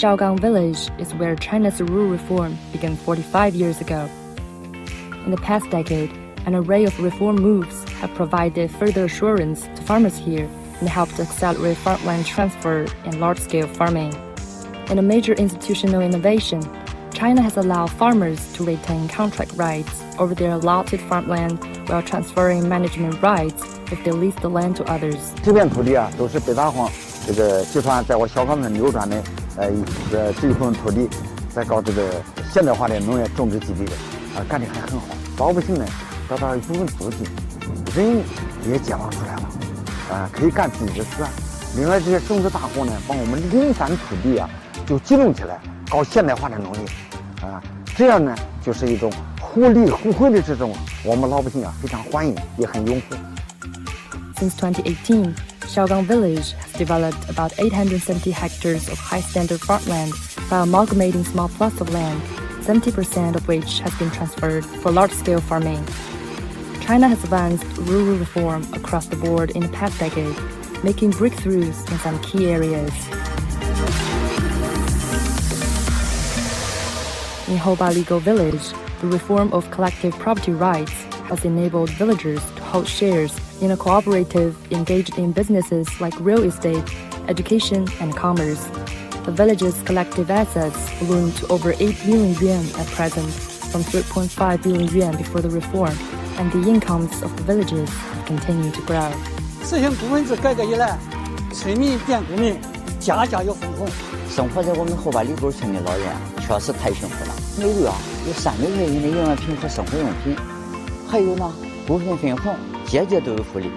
Xiaogang Village is where China's rural reform began 45 years ago. In the past decade, an array of reform moves have provided further assurance to farmers here and helped accelerate farmland transfer and large-scale farming. In a major institutional innovation, China has allowed farmers to retain contract rights over their allotted farmland while transferring management rights if they lease the land to others. 这片土地啊，都是北大荒这个集团在我小岗村扭转的，这一部分土地在搞这个现代化的农业种植基地的，干得还很好。老百姓呢得到一部分资金，人也解放出来了，可以干自己的事。另外这些种植大户呢，把我们零散土地啊就集中起来，搞现代化的农业，这样呢就是一种互利互惠的这种，我们老百姓啊非常欢迎，也很拥护。Since 2018, Xiaogang Village has developed about 870 hectares of high-standard farmland by amalgamating small plots of land, 70% of which has been transferred for large-scale farming. China has advanced rural reform across the board in the past decade, making breakthroughs in some key areas. In Hoba Legal Village, the reform of collective property rights has enabled villagers to hold shares in a cooperative engaged in businesses like real estate, education, and commerce. The village's collective assets balloon to over 8 billion yuan at present, from 3.5 billion yuan before the reform, and the incomes of the villages have continued to grow. 实行股份制改革以来，村民变股民，家家有分红。生活在我们后坝里沟村的老人确实太幸福了。每个月有3个月以内营养品和生活用品，还有呢，股份分红，节节都有福利。